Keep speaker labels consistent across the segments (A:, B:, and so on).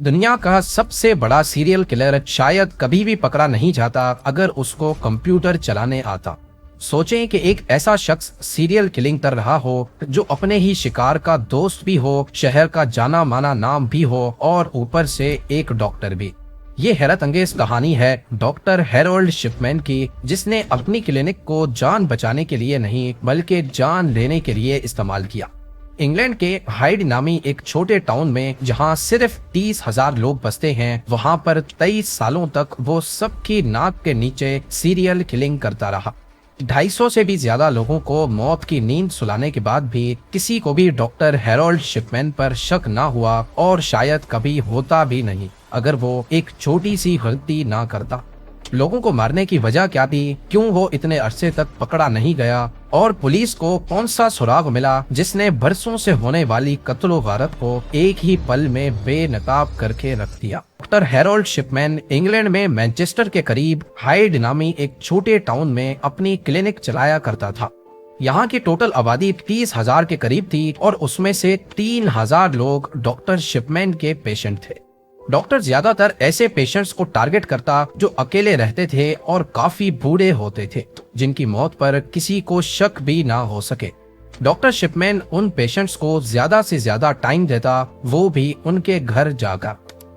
A: दुनिया का सबसे बड़ा सीरियल किलर शायद कभी भी पकड़ा नहीं जाता अगर उसको कंप्यूटर चलाने आता। सोचें कि एक ऐसा शख्स सीरियल किलिंग कर रहा हो जो अपने ही शिकार का दोस्त भी हो, शहर का जाना माना नाम भी हो और ऊपर से एक डॉक्टर भी। ये हैरत अंगेज कहानी है डॉक्टर हैरोल्ड शिपमैन की, जिसने अपनी क्लिनिक को जान बचाने के लिए नहीं बल्कि जान लेने के लिए इस्तेमाल किया। इंग्लैंड के हाइड नामी एक छोटे टाउन में जहां सिर्फ 30,000 लोग बसते हैं, वहां पर 23 सालों तक वो सबकी नाक के नीचे सीरियल किलिंग करता रहा। 250 से भी ज्यादा लोगों को मौत की नींद सुलाने के बाद भी किसी को भी डॉक्टर हैरोल्ड शिपमैन पर शक ना हुआ और शायद कभी होता भी नहीं अगर वो एक छोटी सी गलती ना करता। लोगों को मारने की वजह क्या थी, क्यों वो इतने अरसे तक पकड़ा नहीं गया और पुलिस को कौन सा सुराग मिला जिसने बरसों से होने वाली कत्लो गारत को एक ही पल में बेनकाब करके रख दिया। डॉक्टर हैरोल्ड शिपमैन इंग्लैंड में मैनचेस्टर के करीब हाइड नामी एक छोटे टाउन में अपनी क्लिनिक चलाया करता था। यहाँ की टोटल आबादी 30,000 के करीब थी और उसमें से 3,000 लोग डॉक्टर शिपमैन के पेशेंट थे। डॉक्टर ज्यादातर ऐसे पेशेंट्स को टारगेट करता जो अकेले रहते थे और काफी बूढ़े होते थे, जिनकी मौत पर किसी को शक भी ना हो सके। डॉक्टर शिपमैन उन पेशेंट्स को ज्यादा से ज्यादा टाइम देता, वो भी उनके घर जाकर।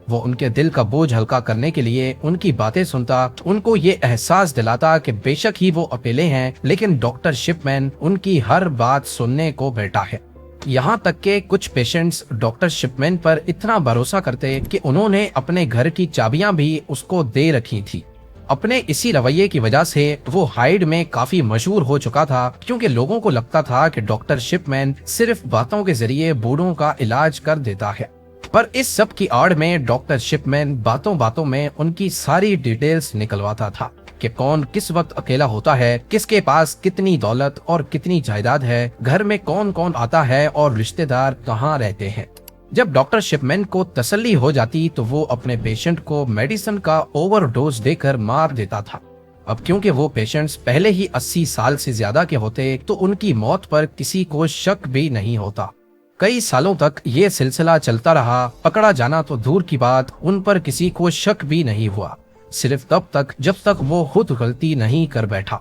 A: वो उनके दिल का बोझ हल्का करने के लिए उनकी बातें सुनता, उनको ये एहसास दिलाता कि बेशक ही वो अकेले हैं, लेकिन डॉक्टर शिपमैन उनकी हर बात सुनने को बैठा है। यहाँ तक के कुछ पेशेंट्स डॉक्टर शिपमैन पर इतना भरोसा करते कि उन्होंने अपने घर की चाबियां भी उसको दे रखी थी। अपने इसी रवैये की वजह से वो हाइड में काफी मशहूर हो चुका था, क्योंकि लोगों को लगता था कि डॉक्टर शिपमैन सिर्फ बातों के जरिए बूढ़ों का इलाज कर देता है। पर इस सब की आड़ में डॉक्टर शिपमैन बातों बातों में उनकी सारी डिटेल्स निकलवाता था कि कौन किस वक्त अकेला होता है, किसके पास कितनी दौलत और कितनी जायदाद है, घर में कौन कौन आता है और रिश्तेदार कहाँ रहते हैं। जब डॉक्टर शिपमैन को तसल्ली हो जाती तो वो अपने पेशेंट को मेडिसिन का ओवरडोज देकर मार देता था। अब क्योंकि वो पेशेंट्स पहले ही 80 साल से ज्यादा के होते तो उनकी मौत पर किसी को शक भी नहीं होता। कई सालों तक ये सिलसिला चलता रहा। पकड़ा जाना तो दूर की बात, उन पर किसी को शक भी नहीं हुआ, सिर्फ तब तक जब तक वो खुद गलती नहीं कर बैठा।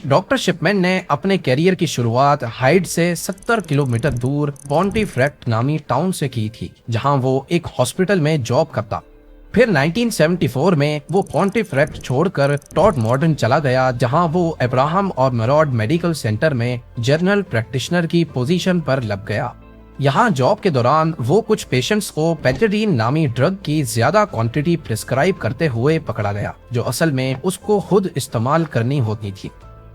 A: डॉक्टर शिपमैन ने अपने कैरियर की शुरुआत हाइड से 70 किलोमीटर दूर पॉन्टीफ्रेक्ट नामी टाउन से की थी, जहां वो एक हॉस्पिटल में जॉब करता। फिर 1974 में वो पॉन्टीफ्रेक्ट छोड़कर टॉडमॉर्टन चला गया, जहां वो अब्राहम और मरॉड मेडिकल सेंटर में जनरल प्रैक्टिशनर की पोजीशन पर लग गया। यहाँ जॉब के दौरान वो कुछ पेशेंट्स को पेटेडीन नामी ड्रग की ज्यादा क्वांटिटी प्रिस्क्राइब करते हुए पकड़ा गया, जो असल में उसको खुद इस्तेमाल करनी होती थी।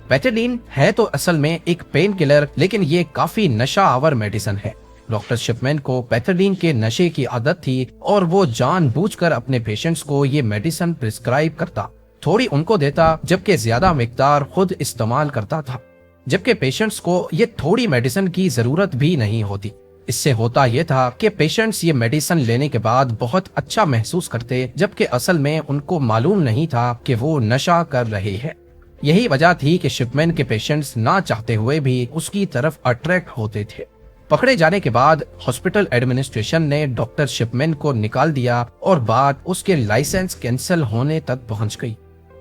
A: पेटेडीन है तो असल में एक पेन किलर, लेकिन ये काफी नशा आवर मेडिसिन है। डॉक्टर शिपमैन को पेटेडीन के नशे की आदत थी और वो जानबूझकर अपने पेशेंट्स को ये मेडिसिन प्रिस्क्राइब करता, थोड़ी उनको देता जबकि ज्यादा मिकदार खुद इस्तेमाल करता था, जबकि पेशेंट्स को ये थोड़ी मेडिसिन की जरूरत भी नहीं होती। इससे होता यह था कि पेशेंट्स ये मेडिसिन लेने के बाद बहुत अच्छा महसूस करते, जबकि असल में उनको मालूम नहीं था कि वो नशा कर रहे हैं। यही वजह थी कि शिपमैन के पेशेंट्स ना चाहते हुए भी उसकी तरफ अट्रैक्ट होते थे। पकड़े जाने के बाद हॉस्पिटल एडमिनिस्ट्रेशन ने डॉक्टर शिपमैन को निकाल दिया और बात उसके लाइसेंस कैंसिल होने तक पहुंच गई।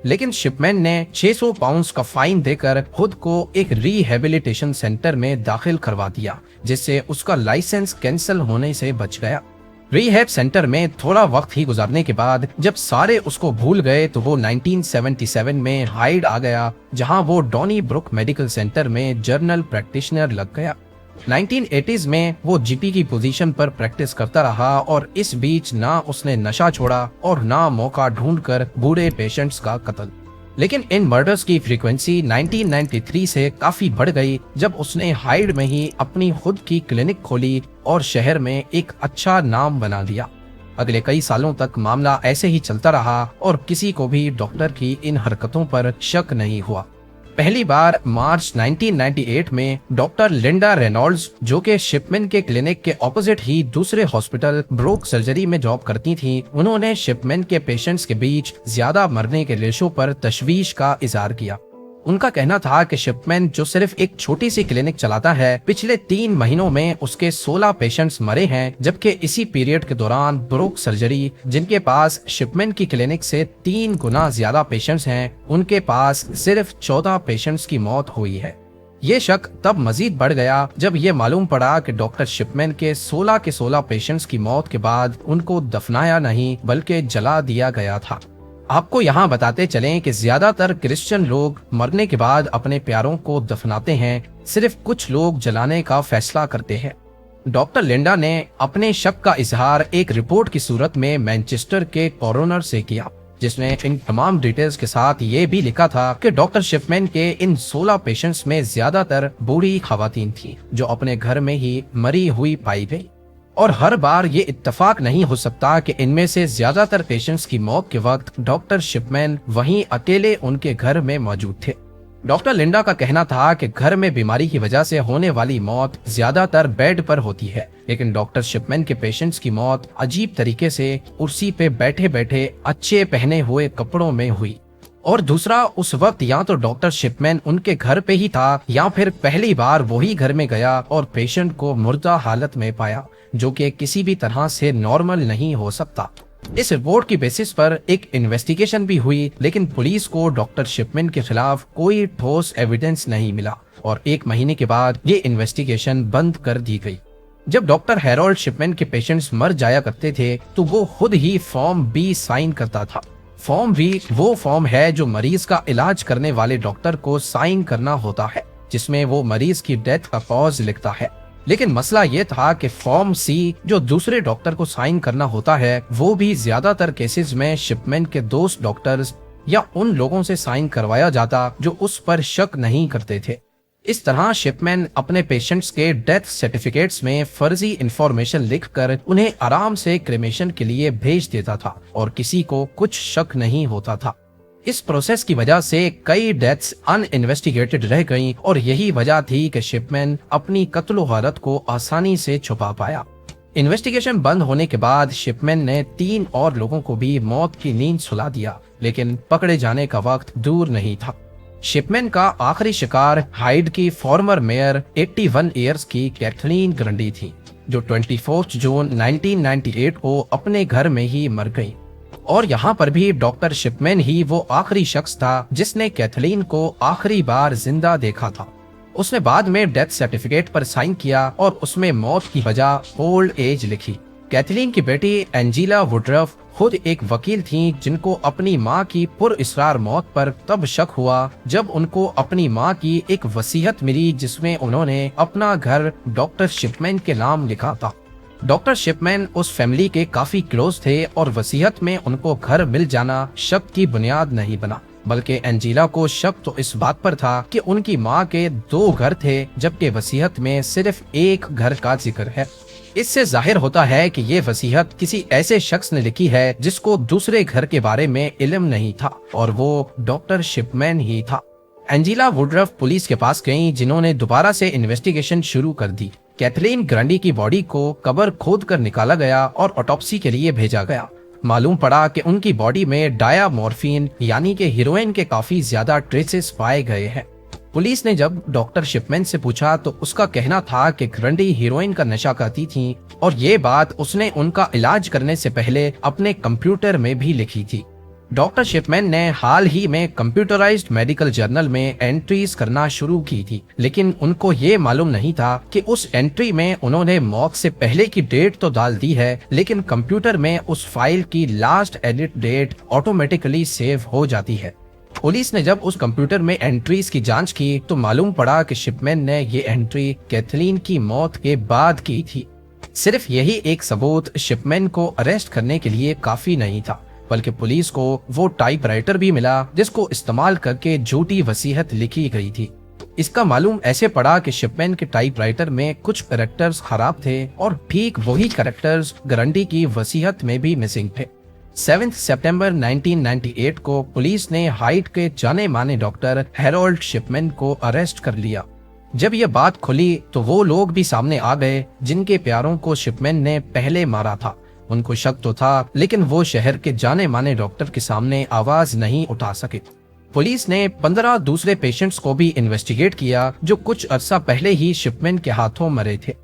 A: लेकिन शिपमैन ने 600 पाउंड का फाइन देकर खुद को एक रिहेबिलिटेशन सेंटर में दाखिल करवा दिया, जिससे उसका लाइसेंस कैंसिल होने से बच गया। रिहैब सेंटर में थोड़ा वक्त ही गुजारने के बाद जब सारे उसको भूल गए तो वो 1977 में हाइड आ गया, जहां वो डॉनी ब्रुक मेडिकल सेंटर में जनरल प्रैक्टिशनर लग गया। 1980s में वो जीपी की पोजीशन पर प्रैक्टिस करता रहा और इस बीच ना उसने नशा छोड़ा और ना मौका ढूंढकर बूढ़े पेशेंट्स का कत्ल। लेकिन इन मर्डर्स की फ्रीक्वेंसी 1993 से काफी बढ़ गई, जब उसने हाइड में ही अपनी खुद की क्लिनिक खोली और शहर में एक अच्छा नाम बना दिया। अगले कई सालों तक मामला ऐसे ही चलता रहा और किसी को भी डॉक्टर की इन हरकतों पर शक नहीं हुआ। पहली बार मार्च 1998 में डॉक्टर लिंडा रेनॉल्ड्स, जो कि शिपमैन के क्लिनिक के ऑपोजिट ही दूसरे हॉस्पिटल ब्रोक सर्जरी में जॉब करती थी, उन्होंने शिपमैन के पेशेंट्स के बीच ज्यादा मरने के रेशो पर तशवीश का इजहार किया। उनका कहना था कि शिपमैन जो सिर्फ एक छोटी सी क्लिनिक चलाता है, पिछले 3 महीनों में उसके 16 पेशेंट्स मरे हैं, जबकि इसी पीरियड के दौरान ब्रोक सर्जरी, जिनके पास शिपमैन की क्लिनिक से 3 गुना ज्यादा पेशेंट्स हैं, उनके पास सिर्फ 14 पेशेंट्स की मौत हुई है। ये शक तब मजीद बढ़ गया जब ये मालूम पड़ा कि डॉक्टर शिपमैन के 16 पेशेंट्स की मौत के बाद उनको दफनाया नहीं बल्कि जला दिया गया था। आपको यहाँ बताते चलें कि ज्यादातर क्रिश्चियन लोग मरने के बाद अपने प्यारों को दफनाते हैं, सिर्फ कुछ लोग जलाने का फैसला करते हैं। डॉक्टर लिंडा ने अपने शक का इजहार एक रिपोर्ट की सूरत में मैनचेस्टर के कोरोनर से किया, जिसने इन तमाम डिटेल्स के साथ ये भी लिखा था कि डॉक्टर शिपमैन के इन 16 पेशेंट्स में ज्यादातर बूढ़ी खवातीन थी जो अपने घर में ही मरी हुई पाई गई, और हर बार ये इत्तेफाक नहीं हो सकता कि इनमें से ज्यादातर पेशेंट्स की मौत के वक्त डॉक्टर शिपमैन वहीं अकेले उनके घर में मौजूद थे। डॉक्टर लिंडा का कहना था कि घर में बीमारी की वजह से होने वाली मौत ज्यादातर बेड पर होती है, लेकिन डॉक्टर शिपमैन के पेशेंट्स की मौत अजीब तरीके से कुर्सी पे बैठे बैठे अच्छे पहने हुए कपड़ों में हुई। और दूसरा, उस वक्त या तो डॉक्टर शिपमैन उनके घर पे ही था या फिर पहली बार वही घर में गया और पेशेंट को मुर्दा हालत में पाया, जो कि किसी भी तरह से नॉर्मल नहीं हो सकता। इस रिपोर्ट की बेसिस पर एक इन्वेस्टिगेशन भी हुई, लेकिन पुलिस को डॉक्टर शिपमैन के खिलाफ कोई ठोस एविडेंस नहीं मिला और 1 महीने के बाद ये इन्वेस्टिगेशन बंद कर दी गई। जब डॉक्टर हैरोल्ड शिपमैन के पेशेंट्स मर जाया करते थे तो वो खुद ही फॉर्म बी साइन करता था। फॉर्म बी वो फॉर्म है जो मरीज का इलाज करने वाले डॉक्टर को साइन करना होता है, जिसमें वो मरीज की डेथ का कॉज लिखता है। लेकिन मसला ये था कि फॉर्म सी जो दूसरे डॉक्टर को साइन करना होता है, वो भी ज्यादातर केसेस में शिपमैन के दोस्त डॉक्टर्स या उन लोगों से साइन करवाया जाता जो उस पर शक नहीं करते थे। इस तरह शिपमैन अपने पेशेंट्स के डेथ सर्टिफिकेट्स में फर्जी इंफॉर्मेशन लिखकर उन्हें आराम से क्रेमेशन के लिए भेज देता था और किसी को कुछ शक नहीं होता था। इस प्रोसेस की वजह से कई डेथ्स अनइन्वेस्टिगेटेड रह गईं और यही वजह थी कि शिपमैन अपनी कत्लो गारत को आसानी से छुपा पाया। इन्वेस्टिगेशन बंद होने के बाद शिपमैन ने 3 और लोगों को भी मौत की नींद सुला दिया, लेकिन पकड़े जाने का वक्त दूर नहीं था। शिपमैन का आखिरी शिकार हाइड की फॉर्मर मेयर 81 ईयर्स की कैथलीन ग्रंडी थी, जो 24 जून 1998 को अपने घर में ही मर गई। और यहाँ पर भी डॉक्टर शिपमैन ही वो आखिरी शख्स था जिसने कैथलीन को आखिरी बार जिंदा देखा था। उसने बाद में डेथ सर्टिफिकेट पर साइन किया और उसमें मौत की वजह ओल्ड एज लिखी। कैथलीन की बेटी एंजेला वुडरफ खुद एक वकील थी जिनको अपनी मां की पुरइसरार मौत पर तब शक हुआ जब उनको अपनी मां की एक वसीयत मिली जिसमें उन्होंने अपना घर डॉक्टर शिपमैन के नाम लिखा था। डॉक्टर शिपमैन उस फैमिली के काफी क्लोज थे और वसीयत में उनको घर मिल जाना शक की बुनियाद नहीं बना, बल्कि एंजेला को शक तो इस बात पर था कि उनकी मां के 2 घर थे जबकि वसीयत में सिर्फ एक घर का जिक्र है। इससे जाहिर होता है कि ये वसीयत किसी ऐसे शख्स ने लिखी है जिसको दूसरे घर के बारे में इल्म नहीं था और वो डॉक्टर शिपमैन ही था। एंजेला वुडरफ पुलिस के पास गईं, जिन्होंने दोबारा से इन्वेस्टिगेशन शुरू कर दी। कैथलीन ग्रंडी की बॉडी को कब्र खोद कर निकाला गया और ऑटोप्सी के लिए भेजा गया। मालूम पड़ा कि उनकी बॉडी में डायामोर्फिन यानी कि हीरोइन के काफी ज्यादा ट्रेसेस पाए गए हैं। पुलिस ने जब डॉक्टर शिपमैन से पूछा तो उसका कहना था कि ग्रंडी हीरोइन का नशा करती थी और ये बात उसने उनका इलाज करने से पहले अपने कंप्यूटर में भी लिखी थी। डॉक्टर शिपमैन ने हाल ही में कंप्यूटराइज्ड मेडिकल जर्नल में एंट्रीज करना शुरू की थी, लेकिन उनको ये मालूम नहीं था कि उस एंट्री में उन्होंने मौत से पहले की डेट तो डाल दी है, लेकिन कंप्यूटर में उस फाइल की last edit date automatically save हो जाती है। पुलिस ने जब उस कंप्यूटर में एंट्रीज की जांच की तो मालूम पड़ा कि शिपमैन ने ये एंट्री कैथलीन की मौत के बाद की थी। सिर्फ यही एक सबूत शिपमैन को अरेस्ट करने के लिए काफी नहीं था, बल्कि पुलिस को वो टाइपराइटर भी मिला जिसको इस्तेमाल करके झूठी वसीयत लिखी गई थी। इसका मालूम ऐसे पड़ा कि शिपमैन के टाइपराइटर में कुछ कैरेक्टर्स खराब थे और ठीक वही कैरेक्टर्स ग्रंडी की वसीयत में भी मिसिंग थे। 7 सितंबर 1998 को पुलिस ने हाइड के जाने माने डॉक्टर हैरोल्ड शिपमैन को अरेस्ट कर लिया। जब यह बात खुली तो वो लोग भी सामने आ गए जिनके प्यारों को शिपमैन ने पहले मारा था। उनको शक तो था, लेकिन वो शहर के जाने माने डॉक्टर के सामने आवाज नहीं उठा सके। पुलिस ने 15 दूसरे पेशेंट्स को भी इन्वेस्टिगेट किया जो कुछ अरसा पहले ही शिपमैन के हाथों मरे थे।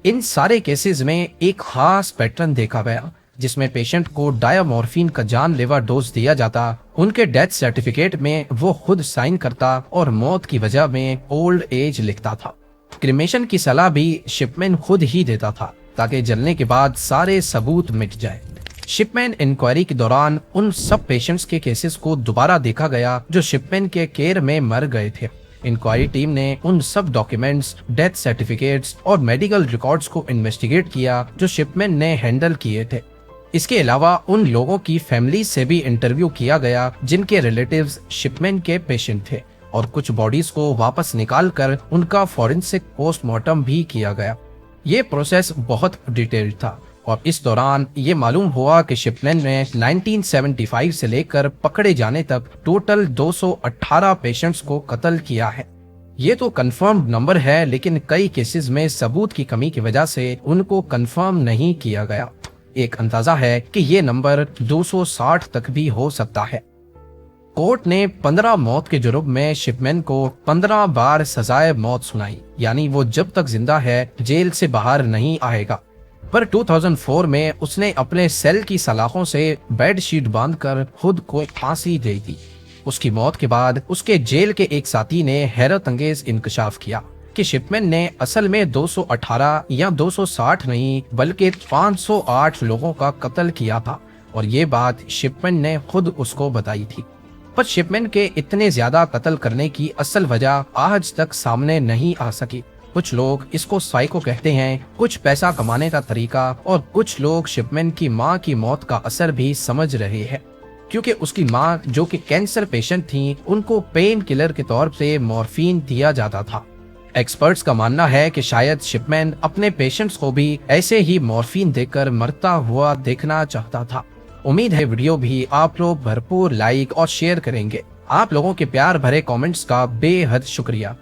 A: इन सारे केसेस में एक खास पैटर्न देखा गया, जिसमें पेशेंट को डायमोर्फिन का जानलेवा डोज दिया जाता, उनके डेथ सर्टिफिकेट में वो खुद साइन करता और मौत की वजह में ओल्ड एज लिखता था। क्रिमेशन की सलाह भी शिपमैन खुद ही देता था ताकि जलने के बाद सारे सबूत मिट जाए। शिपमैन इंक्वायरी के दौरान उन सब पेशेंट्स के केसेस को दोबारा देखा गया जो शिपमैन के केयर में मर गए थे। इंक्वायरी टीम ने उन सब डॉक्यूमेंट्स, डेथ सर्टिफिकेट्स और मेडिकल रिकॉर्ड्स को इन्वेस्टिगेट किया जो शिपमैन ने हैंडल किए थे। इसके अलावा उन लोगों की फैमिली से भी इंटरव्यू किया गया जिनके रिलेटिव्स शिपमैन के पेशेंट थे, और कुछ बॉडीज को वापस निकालकर उनका फॉरेंसिक पोस्टमार्टम भी किया गया। ये प्रोसेस बहुत डिटेल्ड था और इस दौरान ये मालूम हुआ कि शिपमैन ने 1975 से लेकर पकड़े जाने तक टोटल 218 पेशेंट्स को कत्ल किया है। ये तो कंफर्म्ड नंबर है, लेकिन कई केसेस में सबूत की कमी की वजह से उनको कंफर्म नहीं किया गया। एक अंदाजा है कि ये नंबर 260 तक भी हो सकता है। कोर्ट ने 15 मौत के जुर्म में शिपमैन को 15 बार सजाए मौत सुनाई, यानी वो जब तक जिंदा है जेल से बाहर नहीं आएगा। पर 2004 में उसने अपने सेल की सलाखों से बेडशीट बांधकर खुद को फांसी दे दी। उसकी मौत के बाद उसके जेल के एक साथी ने हैरत अंगेज इंकशाफ किया कि शिपमैन ने असल में 218 या 260 नहीं बल्कि 508 लोगों का कत्ल किया था, और ये बात शिपमैन ने खुद उसको बताई थी। पर शिपमैन के इतने ज्यादा कत्ल करने की असल वजह आज तक सामने नहीं आ सकी। कुछ लोग इसको साइको कहते हैं, कुछ पैसा कमाने का तरीका, और कुछ लोग शिपमैन की माँ की मौत का असर भी समझ रहे हैं, क्योंकि उसकी माँ जो कि कैंसर पेशेंट थी, उनको पेन किलर के तौर पे मॉर्फिन दिया जाता था। एक्सपर्ट्स का मानना है कि शायद शिपमैन अपने पेशेंट्स को भी ऐसे ही मॉर्फिन देकर मरता हुआ देखना चाहता था। उम्मीद है वीडियो भी आप लोग भरपूर लाइक और शेयर करेंगे। आप लोगों के प्यार भरे कमेंट्स का बेहद शुक्रिया।